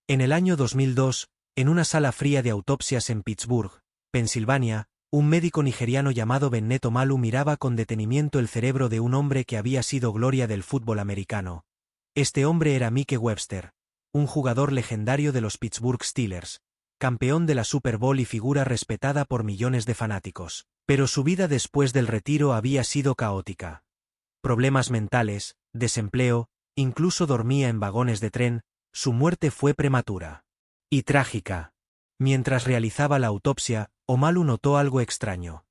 En el año 2002, en una sala fría de autopsias en Pittsburgh, Pensilvania, un médico nigeriano llamado Bennet Omalu miraba con detenimiento el cerebro de un hombre que había sido gloria del fútbol americano. Este hombre era Mike Webster, un jugador legendario de los Pittsburgh Steelers, campeón de la Super Bowl y figura respetada por millones de fanáticos. Pero su vida después del retiro había sido caótica. Problemas mentales, desempleo, incluso dormía en vagones de tren. Su muerte fue prematura y trágica. Mientras realizaba la autopsia, Omalu notó algo extraño.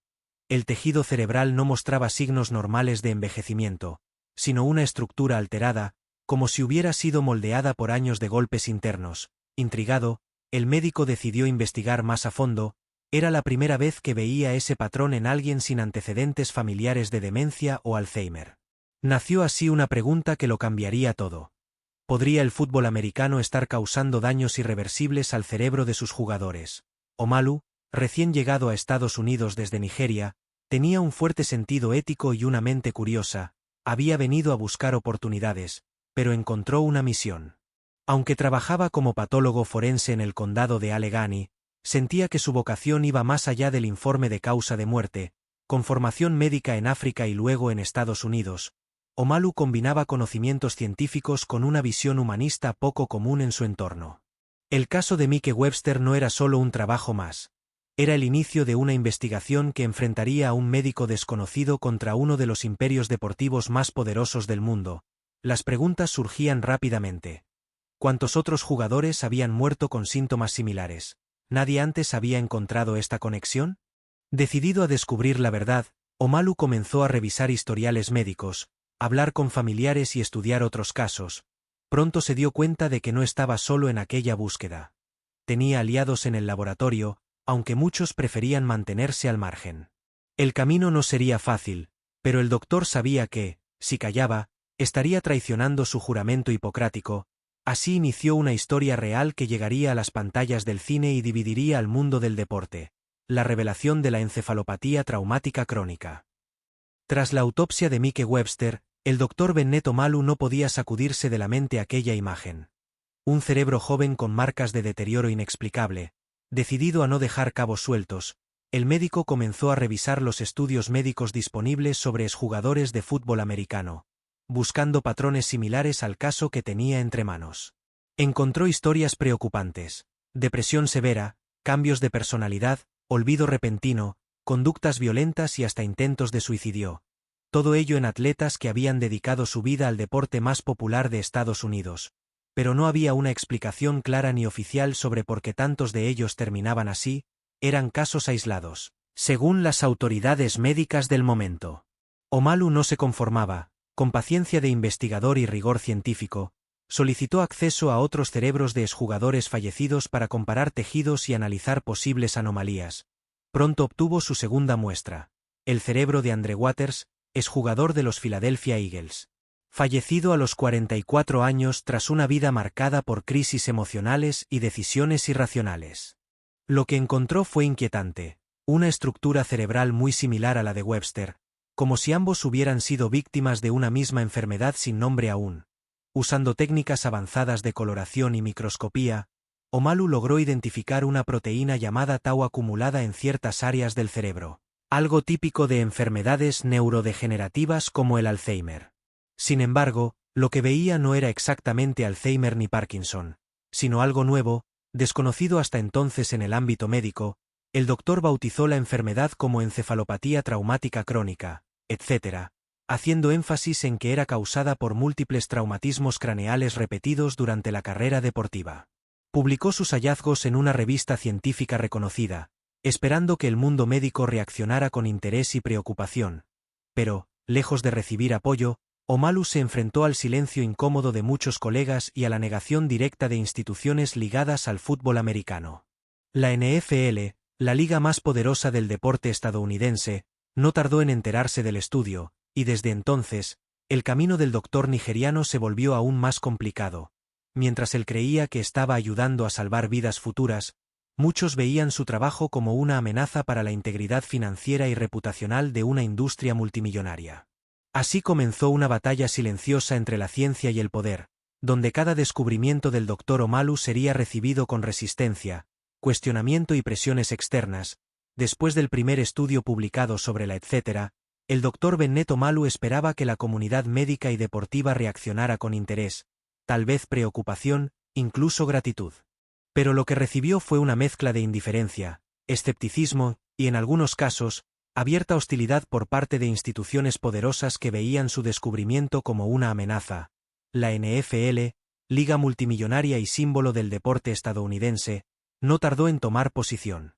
El tejido cerebral no mostraba signos normales de envejecimiento, sino una estructura alterada, como si hubiera sido moldeada por años de golpes internos. Intrigado, el médico decidió investigar más a fondo. Era la primera vez que veía ese patrón en alguien sin antecedentes familiares de demencia o Alzheimer. Nació así una pregunta que lo cambiaría todo. ¿Podría el fútbol americano estar causando daños irreversibles al cerebro de sus jugadores? Omalu, recién llegado a Estados Unidos desde Nigeria, tenía un fuerte sentido ético y una mente curiosa. Había venido a buscar oportunidades, pero encontró una misión. Aunque trabajaba como patólogo forense en el condado de Allegheny, sentía que su vocación iba más allá del informe de causa de muerte. Con formación médica en África y luego en Estados Unidos, Omalu combinaba conocimientos científicos con una visión humanista poco común en su entorno. El caso de Mike Webster no era solo un trabajo más. Era el inicio de una investigación que enfrentaría a un médico desconocido contra uno de los imperios deportivos más poderosos del mundo. Las preguntas surgían rápidamente. ¿Cuántos otros jugadores habían muerto con síntomas similares? ¿Nadie antes había encontrado esta conexión? Decidido a descubrir la verdad, Omalu comenzó a revisar historiales médicos, hablar con familiares y estudiar otros casos. Pronto se dio cuenta de que no estaba solo en aquella búsqueda. Tenía aliados en el laboratorio, aunque muchos preferían mantenerse al margen. El camino no sería fácil, pero el doctor sabía que, si callaba, estaría traicionando su juramento hipocrático. Así inició una historia real que llegaría a las pantallas del cine y dividiría al mundo del deporte: la revelación de la encefalopatía traumática crónica. Tras la autopsia de Mike Webster, el doctor Bennet Omalu no podía sacudirse de la mente aquella imagen. Un cerebro joven con marcas de deterioro inexplicable. Decidido a no dejar cabos sueltos, el médico comenzó a revisar los estudios médicos disponibles sobre exjugadores de fútbol americano, buscando patrones similares al caso que tenía entre manos. Encontró historias preocupantes: depresión severa, cambios de personalidad, olvido repentino, conductas violentas y hasta intentos de suicidio. Todo ello en atletas que habían dedicado su vida al deporte más popular de Estados Unidos. Pero no había una explicación clara ni oficial sobre por qué tantos de ellos terminaban así. Eran casos aislados, según las autoridades médicas del momento. Omalu no se conformaba. Con paciencia de investigador y rigor científico, solicitó acceso a otros cerebros de exjugadores fallecidos para comparar tejidos y analizar posibles anomalías. Pronto obtuvo su segunda muestra: el cerebro de Andre Waters, exjugador de los Philadelphia Eagles, fallecido a los 44 años tras una vida marcada por crisis emocionales y decisiones irracionales. Lo que encontró fue inquietante: una estructura cerebral muy similar a la de Webster, como si ambos hubieran sido víctimas de una misma enfermedad sin nombre aún. Usando técnicas avanzadas de coloración y microscopía, Omalu logró identificar una proteína llamada tau acumulada en ciertas áreas del cerebro, algo típico de enfermedades neurodegenerativas como el Alzheimer. Sin embargo, lo que veía no era exactamente Alzheimer ni Parkinson, sino algo nuevo, desconocido hasta entonces en el ámbito médico. El doctor bautizó la enfermedad como encefalopatía traumática crónica, etc., haciendo énfasis en que era causada por múltiples traumatismos craneales repetidos durante la carrera deportiva. Publicó sus hallazgos en una revista científica reconocida, esperando que el mundo médico reaccionara con interés y preocupación. Pero, lejos de recibir apoyo, Omalu se enfrentó al silencio incómodo de muchos colegas y a la negación directa de instituciones ligadas al fútbol americano. La NFL, la liga más poderosa del deporte estadounidense, no tardó en enterarse del estudio, y desde entonces, el camino del doctor nigeriano se volvió aún más complicado. Mientras él creía que estaba ayudando a salvar vidas futuras, muchos veían su trabajo como una amenaza para la integridad financiera y reputacional de una industria multimillonaria. Así comenzó una batalla silenciosa entre la ciencia y el poder, donde cada descubrimiento del Dr. Omalu sería recibido con resistencia, cuestionamiento y presiones externas. Después del primer estudio publicado sobre la etcétera, el Dr. Bennett Omalu esperaba que la comunidad médica y deportiva reaccionara con interés, tal vez preocupación, incluso gratitud. Pero lo que recibió fue una mezcla de indiferencia, escepticismo, y en algunos casos, abierta hostilidad por parte de instituciones poderosas que veían su descubrimiento como una amenaza. La NFL, liga multimillonaria y símbolo del deporte estadounidense, no tardó en tomar posición.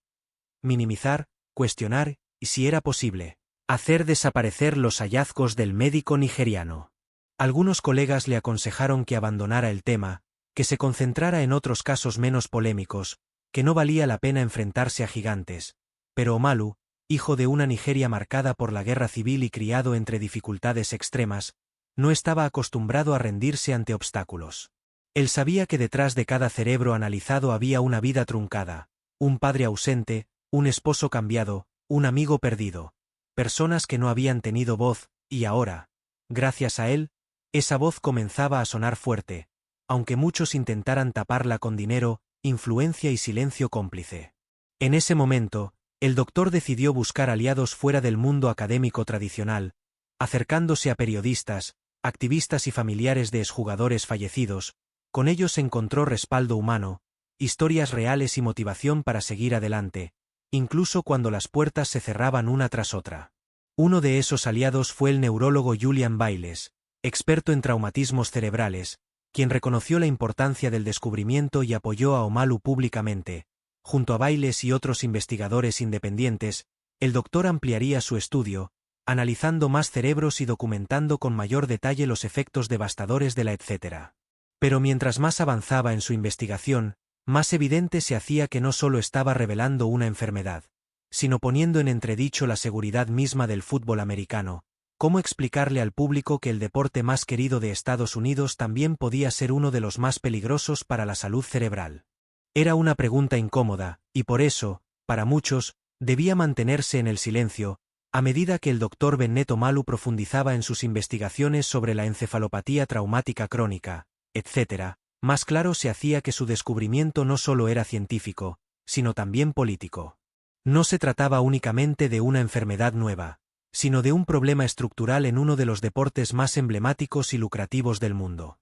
Minimizar, cuestionar, y si era posible, hacer desaparecer los hallazgos del médico nigeriano. Algunos colegas le aconsejaron que abandonara el tema, que se concentrara en otros casos menos polémicos, que no valía la pena enfrentarse a gigantes, pero Omalu, hijo de una Nigeria marcada por la guerra civil y criado entre dificultades extremas, no estaba acostumbrado a rendirse ante obstáculos. Él sabía que detrás de cada cerebro analizado había una vida truncada, un padre ausente, un esposo cambiado, un amigo perdido, personas que no habían tenido voz, y ahora, gracias a él, esa voz comenzaba a sonar fuerte, aunque muchos intentaran taparla con dinero, influencia y silencio cómplice. En ese momento, el doctor decidió buscar aliados fuera del mundo académico tradicional, acercándose a periodistas, activistas y familiares de exjugadores fallecidos. Con ellos encontró respaldo humano, historias reales y motivación para seguir adelante, incluso cuando las puertas se cerraban una tras otra. Uno de esos aliados fue el neurólogo Julian Bayles, experto en traumatismos cerebrales, quien reconoció la importancia del descubrimiento y apoyó a Omalu públicamente. Junto a Bayles y otros investigadores independientes, el doctor ampliaría su estudio, analizando más cerebros y documentando con mayor detalle los efectos devastadores de la etcétera. Pero mientras más avanzaba en su investigación, más evidente se hacía que no solo estaba revelando una enfermedad, sino poniendo en entredicho la seguridad misma del fútbol americano. ¿Cómo explicarle al público que el deporte más querido de Estados Unidos también podía ser uno de los más peligrosos para la salud cerebral? Era una pregunta incómoda, y por eso, para muchos, debía mantenerse en el silencio, a medida que el Dr. Bennett Omalu profundizaba en sus investigaciones sobre la encefalopatía traumática crónica, etc., más claro se hacía que su descubrimiento no solo era científico, sino también político. No se trataba únicamente de una enfermedad nueva, sino de un problema estructural en uno de los deportes más emblemáticos y lucrativos del mundo.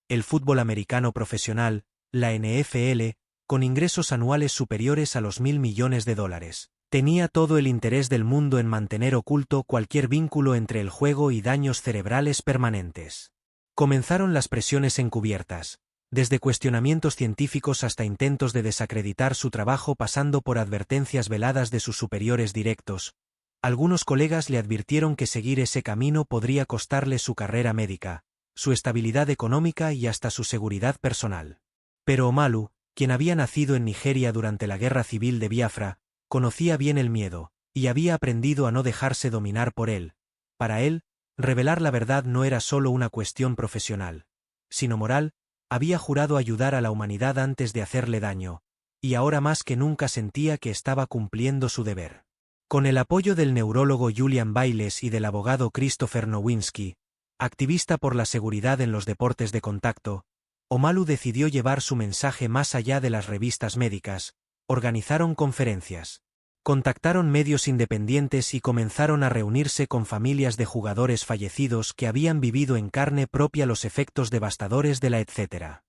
El fútbol americano profesional, la NFL, con ingresos anuales superiores a los $1.000 millones, tenía todo el interés del mundo en mantener oculto cualquier vínculo entre el juego y daños cerebrales permanentes. Comenzaron las presiones encubiertas, desde cuestionamientos científicos hasta intentos de desacreditar su trabajo pasando por advertencias veladas de sus superiores directos. Algunos colegas le advirtieron que seguir ese camino podría costarle su carrera médica, su estabilidad económica y hasta su seguridad personal. Pero Omalu, quien había nacido en Nigeria durante la Guerra Civil de Biafra, conocía bien el miedo, y había aprendido a no dejarse dominar por él. Para él, revelar la verdad no era solo una cuestión profesional, sino moral. Había jurado ayudar a la humanidad antes de hacerle daño, y ahora más que nunca sentía que estaba cumpliendo su deber. Con el apoyo del neurólogo Julian Bayles y del abogado Christopher Nowinski, activista por la seguridad en los deportes de contacto, Omalu decidió llevar su mensaje más allá de las revistas médicas. Organizaron conferencias, contactaron medios independientes y comenzaron a reunirse con familias de jugadores fallecidos que habían vivido en carne propia los efectos devastadores de la etcétera.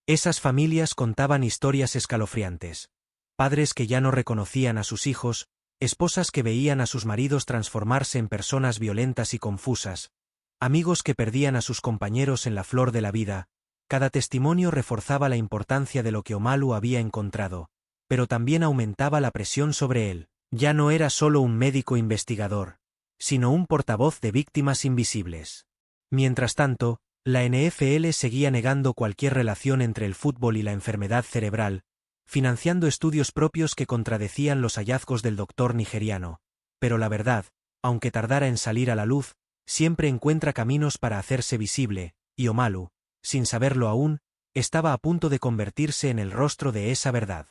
Esas familias contaban historias escalofriantes. Padres que ya no reconocían a sus hijos, esposas que veían a sus maridos transformarse en personas violentas y confusas, amigos que perdían a sus compañeros en la flor de la vida. Cada testimonio reforzaba la importancia de lo que Omalu había encontrado, pero también aumentaba la presión sobre él. Ya no era solo un médico investigador, sino un portavoz de víctimas invisibles. Mientras tanto, la NFL seguía negando cualquier relación entre el fútbol y la enfermedad cerebral, financiando estudios propios que contradecían los hallazgos del doctor nigeriano. Pero la verdad, aunque tardara en salir a la luz, siempre encuentra caminos para hacerse visible, y Omalu, sin saberlo aún, estaba a punto de convertirse en el rostro de esa verdad.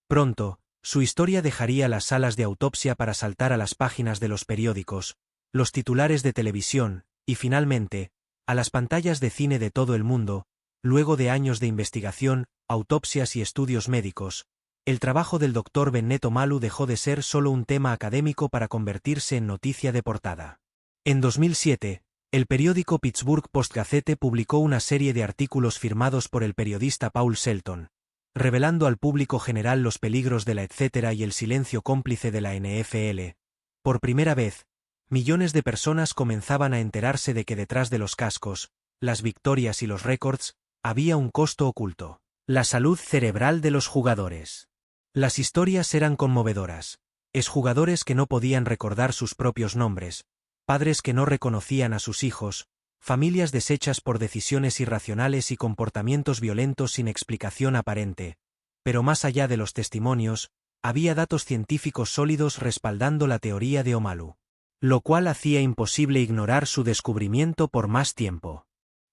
Pronto, su historia dejaría las salas de autopsia para saltar a las páginas de los periódicos, los titulares de televisión, y finalmente, a las pantallas de cine de todo el mundo. Luego de años de investigación, autopsias y estudios médicos, el trabajo del Dr. Bennet Omalu dejó de ser solo un tema académico para convertirse en noticia de portada. En 2007, el periódico Pittsburgh Post-Gazette publicó una serie de artículos firmados por el periodista Paul Shelton, revelando al público general los peligros de la etcétera y el silencio cómplice de la NFL. Por primera vez, millones de personas comenzaban a enterarse de que detrás de los cascos, las victorias y los récords, había un costo oculto: la salud cerebral de los jugadores. Las historias eran conmovedoras. Exjugadores que no podían recordar sus propios nombres, padres que no reconocían a sus hijos, familias deshechas por decisiones irracionales y comportamientos violentos sin explicación aparente. Pero más allá de los testimonios, había datos científicos sólidos respaldando la teoría de Omalu, lo cual hacía imposible ignorar su descubrimiento por más tiempo.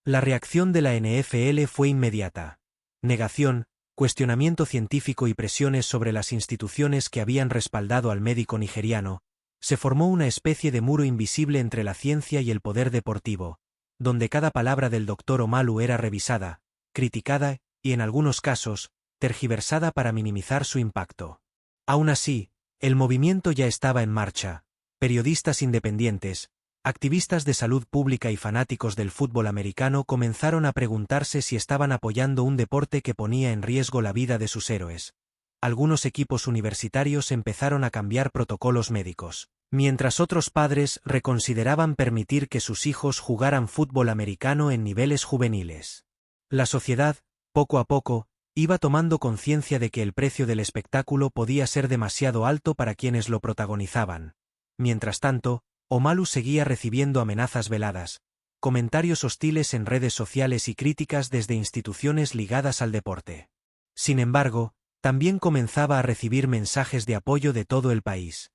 La reacción de la NFL fue inmediata: negación, cuestionamiento científico y presiones sobre las instituciones que habían respaldado al médico nigeriano. Se formó una especie de muro invisible entre la ciencia y el poder deportivo, donde cada palabra del Dr. Omalu era revisada, criticada y, en algunos casos, tergiversada para minimizar su impacto. Aún así, el movimiento ya estaba en marcha. Periodistas independientes, activistas de salud pública y fanáticos del fútbol americano comenzaron a preguntarse si estaban apoyando un deporte que ponía en riesgo la vida de sus héroes. Algunos equipos universitarios empezaron a cambiar protocolos médicos, mientras otros padres reconsideraban permitir que sus hijos jugaran fútbol americano en niveles juveniles. La sociedad, poco a poco, iba tomando conciencia de que el precio del espectáculo podía ser demasiado alto para quienes lo protagonizaban. Mientras tanto, Omalu seguía recibiendo amenazas veladas, comentarios hostiles en redes sociales y críticas desde instituciones ligadas al deporte. Sin embargo, también comenzaba a recibir mensajes de apoyo de todo el país.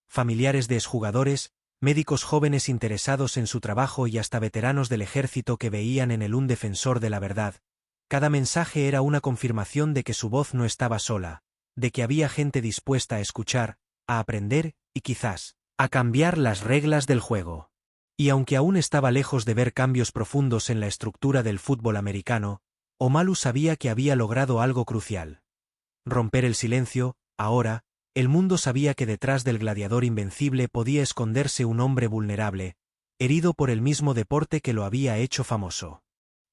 Familiares de exjugadores, médicos jóvenes interesados en su trabajo y hasta veteranos del ejército que veían en él un defensor de la verdad. Cada mensaje era una confirmación de que su voz no estaba sola, de que había gente dispuesta a escuchar, a aprender y quizás a cambiar las reglas del juego. Y aunque aún estaba lejos de ver cambios profundos en la estructura del fútbol americano, Omalu sabía que había logrado algo crucial: romper el silencio. Ahora, el mundo sabía que detrás del gladiador invencible podía esconderse un hombre vulnerable, herido por el mismo deporte que lo había hecho famoso.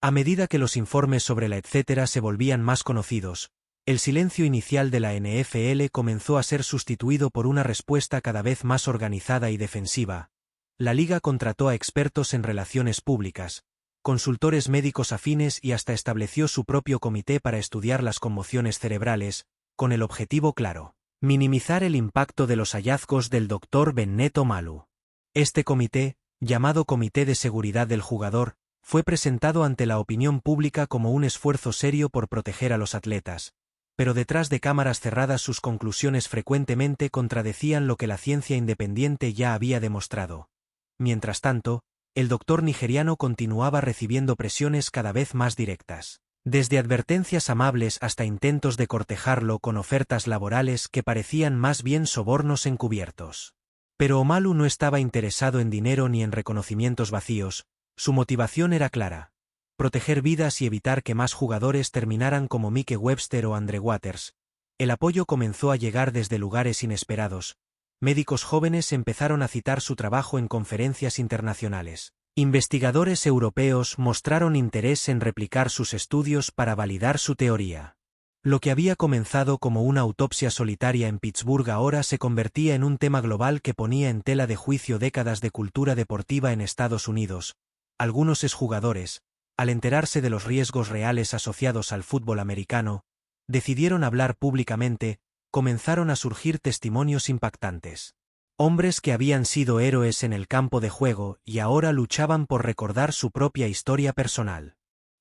A medida que los informes sobre la etcétera se volvían más conocidos, el silencio inicial de la NFL comenzó a ser sustituido por una respuesta cada vez más organizada y defensiva. La liga contrató a expertos en relaciones públicas, consultores médicos afines y hasta estableció su propio comité para estudiar las conmociones cerebrales, con el objetivo claro: minimizar el impacto de los hallazgos del Dr. Bennet Omalu. Este comité, llamado Comité de Seguridad del Jugador, fue presentado ante la opinión pública como un esfuerzo serio por proteger a los atletas, pero detrás de cámaras cerradas sus conclusiones frecuentemente contradecían lo que la ciencia independiente ya había demostrado. Mientras tanto, el doctor nigeriano continuaba recibiendo presiones cada vez más directas, desde advertencias amables hasta intentos de cortejarlo con ofertas laborales que parecían más bien sobornos encubiertos. Pero Omalu no estaba interesado en dinero ni en reconocimientos vacíos. Su motivación era clara: proteger vidas y evitar que más jugadores terminaran como Mike Webster o Andre Waters. El apoyo comenzó a llegar desde lugares inesperados. Médicos jóvenes empezaron a citar su trabajo en conferencias internacionales. Investigadores europeos mostraron interés en replicar sus estudios para validar su teoría. Lo que había comenzado como una autopsia solitaria en Pittsburgh ahora se convertía en un tema global que ponía en tela de juicio décadas de cultura deportiva en Estados Unidos. Algunos exjugadores, al enterarse de los riesgos reales asociados al fútbol americano, decidieron hablar públicamente. Comenzaron a surgir testimonios impactantes. Hombres que habían sido héroes en el campo de juego y ahora luchaban por recordar su propia historia personal.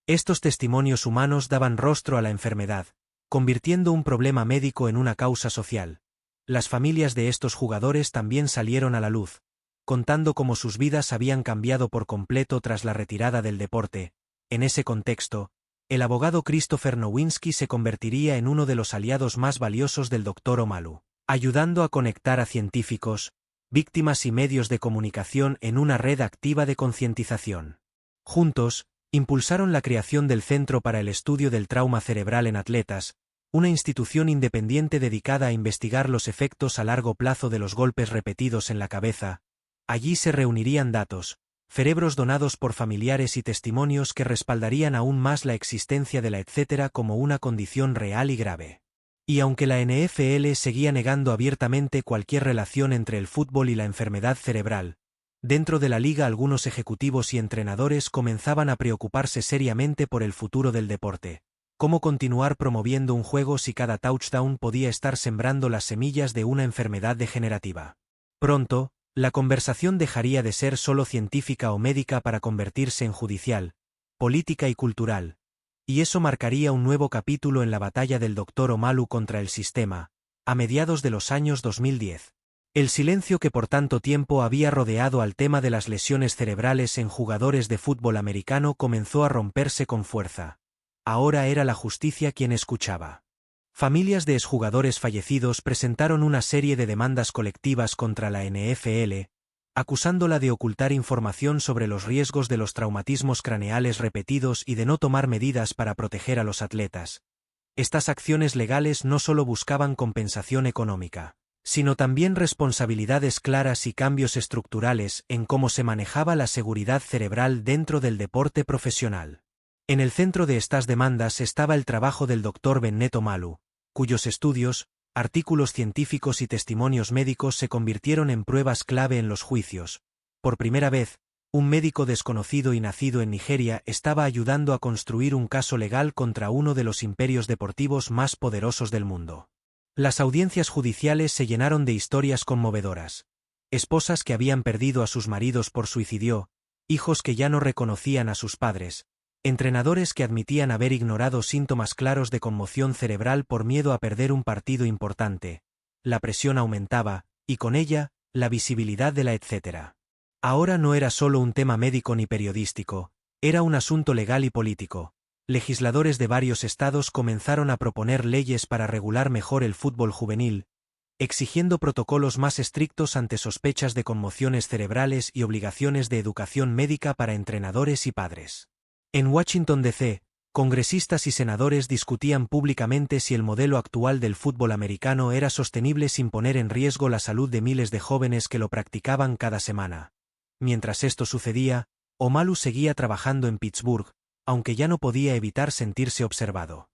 Estos testimonios humanos daban rostro a la enfermedad, convirtiendo un problema médico en una causa social. Las familias de estos jugadores también salieron a la luz, contando cómo sus vidas habían cambiado por completo tras la retirada del deporte. En ese contexto, el abogado Christopher Nowinski se convertiría en uno de los aliados más valiosos del Dr. Omalu, ayudando a conectar a científicos, víctimas y medios de comunicación en una red activa de concientización. Juntos, Impulsaron la creación del Centro para el Estudio del Trauma Cerebral en Atletas, una institución independiente dedicada a investigar los efectos a largo plazo de los golpes repetidos en la cabeza. Allí se reunirían datos, cerebros donados por familiares y testimonios que respaldarían aún más la existencia de la etcétera como una condición real y grave. Y aunque la NFL seguía negando abiertamente cualquier relación entre el fútbol y la enfermedad cerebral, dentro de la liga algunos ejecutivos y entrenadores comenzaban a preocuparse seriamente por el futuro del deporte. ¿Cómo continuar promoviendo un juego si cada touchdown podía estar sembrando las semillas de una enfermedad degenerativa? Pronto, la conversación dejaría de ser solo científica o médica para convertirse en judicial, política y cultural. Y eso marcaría un nuevo capítulo en la batalla del Dr. Omalu contra el sistema, a mediados de los años 2010. El silencio que por tanto tiempo había rodeado al tema de las lesiones cerebrales en jugadores de fútbol americano comenzó a romperse con fuerza. Ahora era la justicia quien escuchaba. Familias de exjugadores fallecidos presentaron una serie de demandas colectivas contra la NFL, acusándola de ocultar información sobre los riesgos de los traumatismos craneales repetidos y de no tomar medidas para proteger a los atletas. Estas acciones legales no solo buscaban compensación económica, sino también responsabilidades claras y cambios estructurales en cómo se manejaba la seguridad cerebral dentro del deporte profesional. En el centro de estas demandas estaba el trabajo del Dr. Bennet Omalu, cuyos estudios, artículos científicos y testimonios médicos se convirtieron en pruebas clave en los juicios. Por primera vez, un médico desconocido y nacido en Nigeria estaba ayudando a construir un caso legal contra uno de los imperios deportivos más poderosos del mundo. Las audiencias judiciales se llenaron de historias conmovedoras. Esposas que habían perdido a sus maridos por suicidio, hijos que ya no reconocían a sus padres, entrenadores que admitían haber ignorado síntomas claros de conmoción cerebral por miedo a perder un partido importante. La presión aumentaba, y con ella, la visibilidad de la etcétera. Ahora no era solo un tema médico ni periodístico, era un asunto legal y político. Legisladores de varios estados comenzaron a proponer leyes para regular mejor el fútbol juvenil, exigiendo protocolos más estrictos ante sospechas de conmociones cerebrales y obligaciones de educación médica para entrenadores y padres. En Washington, D.C., congresistas y senadores discutían públicamente si el modelo actual del fútbol americano era sostenible sin poner en riesgo la salud de miles de jóvenes que lo practicaban cada semana. Mientras esto sucedía, Omalu seguía trabajando en Pittsburgh, aunque ya no podía evitar sentirse observado.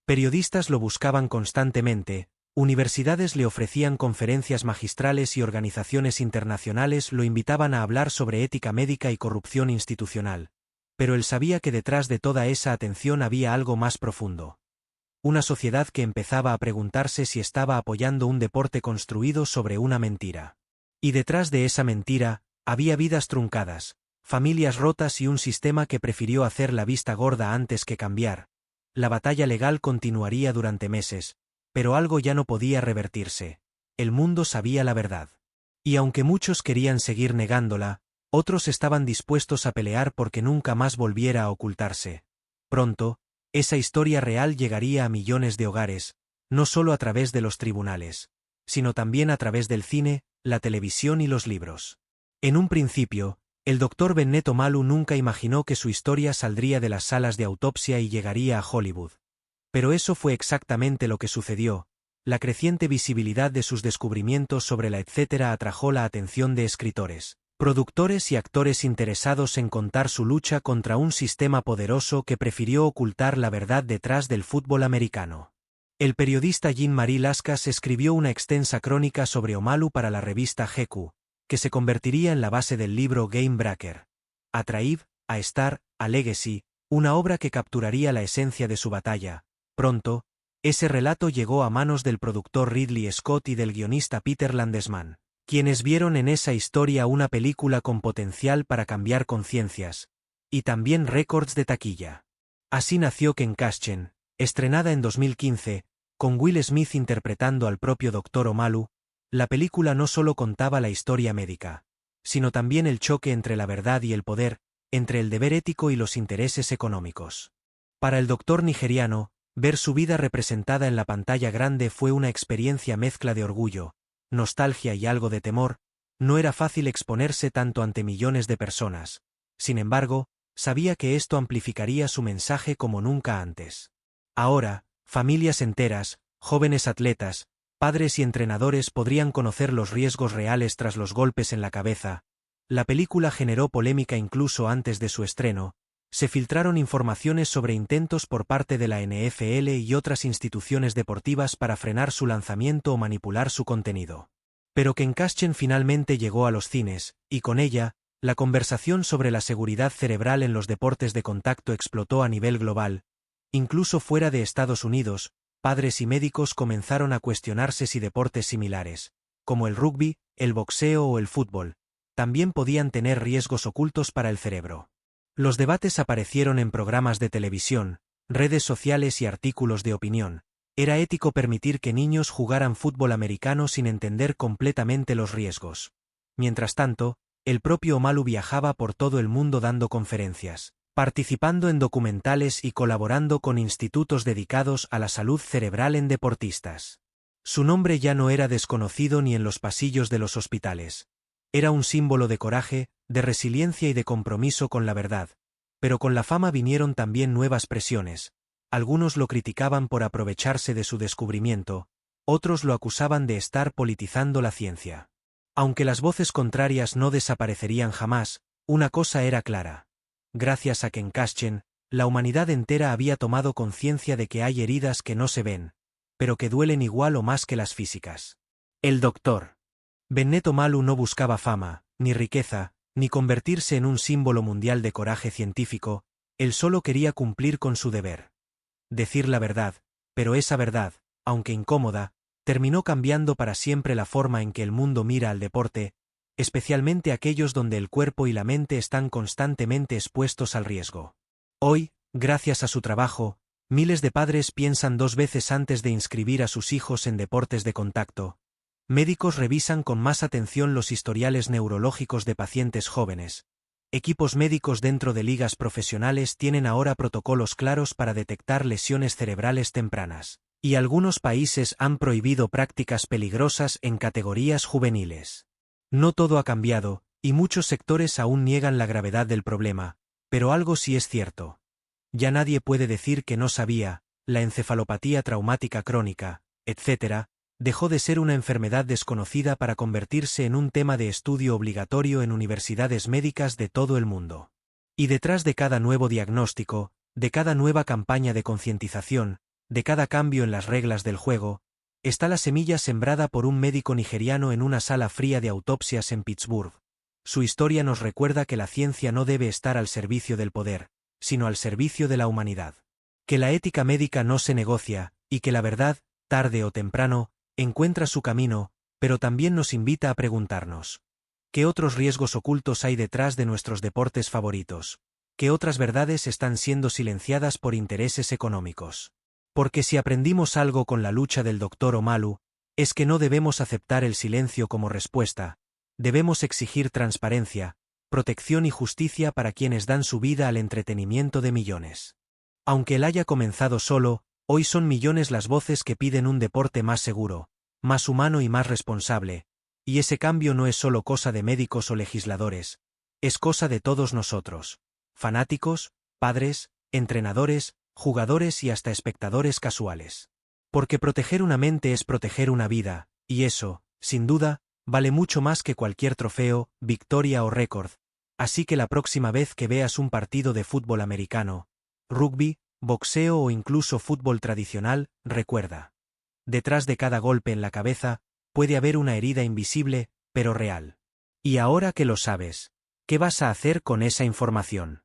Periodistas lo buscaban constantemente, universidades le ofrecían conferencias magistrales y organizaciones internacionales lo invitaban a hablar sobre ética médica y corrupción institucional. Pero él sabía que detrás de toda esa atención había algo más profundo. Una sociedad que empezaba a preguntarse si estaba apoyando un deporte construido sobre una mentira. Y detrás de esa mentira, había vidas truncadas, familias rotas y un sistema que prefirió hacer la vista gorda antes que cambiar. La batalla legal continuaría durante meses, pero algo ya no podía revertirse. El mundo sabía la verdad. Y aunque muchos querían seguir negándola, otros estaban dispuestos a pelear porque nunca más volviera a ocultarse. Pronto, esa historia real llegaría a millones de hogares, no solo a través de los tribunales, sino también a través del cine, la televisión y los libros. En un principio, el Dr. Bennet Omalu nunca imaginó que su historia saldría de las salas de autopsia y llegaría a Hollywood. Pero eso fue exactamente lo que sucedió. La creciente visibilidad de sus descubrimientos sobre la etcétera atrajo la atención de escritores, productores y actores interesados en contar su lucha contra un sistema poderoso que prefirió ocultar la verdad detrás del fútbol americano. El periodista Jean-Marie Lascas escribió una extensa crónica sobre Omalu para la revista GQ, que se convertiría en la base del libro Game Breaker. A Tribe, a Star, a Legacy, una obra que capturaría la esencia de su batalla. Pronto, ese relato llegó a manos del productor Ridley Scott y del guionista Peter Landesman, quienes vieron en esa historia una película con potencial para cambiar conciencias, y también récords de taquilla. Así nació Ken Cashen, estrenada en 2015, con Will Smith interpretando al propio Dr. Omalu. La película no solo contaba la historia médica, sino también el choque entre la verdad y el poder, entre el deber ético y los intereses económicos. Para el doctor nigeriano, ver su vida representada en la pantalla grande fue una experiencia mezcla de orgullo, nostalgia y algo de temor. No era fácil exponerse tanto ante millones de personas. Sin embargo, sabía que esto amplificaría su mensaje como nunca antes. Ahora, familias enteras, jóvenes atletas, padres y entrenadores podrían conocer los riesgos reales tras los golpes en la cabeza. La película generó polémica incluso antes de su estreno. Se filtraron informaciones sobre intentos por parte de la NFL y otras instituciones deportivas para frenar su lanzamiento o manipular su contenido. Pero Ken Kashchen finalmente llegó a los cines, y con ella, la conversación sobre la seguridad cerebral en los deportes de contacto explotó a nivel global. Incluso fuera de Estados Unidos, padres y médicos comenzaron a cuestionarse si deportes similares, como el rugby, el boxeo o el fútbol, también podían tener riesgos ocultos para el cerebro. Los debates aparecieron en programas de televisión, redes sociales y artículos de opinión. ¿Era ético permitir que niños jugaran fútbol americano sin entender completamente los riesgos? Mientras tanto, el propio Omalu viajaba por todo el mundo dando conferencias, participando en documentales y colaborando con institutos dedicados a la salud cerebral en deportistas. Su nombre ya no era desconocido ni en los pasillos de los hospitales. Era un símbolo de coraje, de resiliencia y de compromiso con la verdad. Pero con la fama vinieron también nuevas presiones. Algunos lo criticaban por aprovecharse de su descubrimiento, otros lo acusaban de estar politizando la ciencia. Aunque las voces contrarias no desaparecerían jamás, una cosa era clara. Gracias a Ken Kashchen, la humanidad entera había tomado conciencia de que hay heridas que no se ven, pero que duelen igual o más que las físicas. El doctor Bennet Omalu no buscaba fama, ni riqueza, ni convertirse en un símbolo mundial de coraje científico, él solo quería cumplir con su deber. Decir la verdad, pero esa verdad, aunque incómoda, terminó cambiando para siempre la forma en que el mundo mira al deporte, especialmente aquellos donde el cuerpo y la mente están constantemente expuestos al riesgo. Hoy, gracias a su trabajo, miles de padres piensan 2 veces antes de inscribir a sus hijos en deportes de contacto. Médicos revisan con más atención los historiales neurológicos de pacientes jóvenes. Equipos médicos dentro de ligas profesionales tienen ahora protocolos claros para detectar lesiones cerebrales tempranas. Y algunos países han prohibido prácticas peligrosas en categorías juveniles. No todo ha cambiado, y muchos sectores aún niegan la gravedad del problema, pero algo sí es cierto. Ya nadie puede decir que no sabía, la encefalopatía traumática crónica, etc., dejó de ser una enfermedad desconocida para convertirse en un tema de estudio obligatorio en universidades médicas de todo el mundo. Y detrás de cada nuevo diagnóstico, de cada nueva campaña de concientización, de cada cambio en las reglas del juego, está la semilla sembrada por un médico nigeriano en una sala fría de autopsias en Pittsburgh. Su historia nos recuerda que la ciencia no debe estar al servicio del poder, sino al servicio de la humanidad. Que la ética médica no se negocia, y que la verdad, tarde o temprano, encuentra su camino, pero también nos invita a preguntarnos: ¿qué otros riesgos ocultos hay detrás de nuestros deportes favoritos? ¿Qué otras verdades están siendo silenciadas por intereses económicos? Porque si aprendimos algo con la lucha del Dr. Omalu, es que no debemos aceptar el silencio como respuesta, debemos exigir transparencia, protección y justicia para quienes dan su vida al entretenimiento de millones. Aunque él haya comenzado solo, hoy son millones las voces que piden un deporte más seguro, más humano y más responsable, y ese cambio no es solo cosa de médicos o legisladores, es cosa de todos nosotros, fanáticos, padres, entrenadores, jugadores y hasta espectadores casuales. Porque proteger una mente es proteger una vida, y eso, sin duda, vale mucho más que cualquier trofeo, victoria o récord. Así que la próxima vez que veas un partido de fútbol americano, rugby, boxeo o incluso fútbol tradicional, recuerda: detrás de cada golpe en la cabeza, puede haber una herida invisible, pero real. Y ahora que lo sabes, ¿qué vas a hacer con esa información?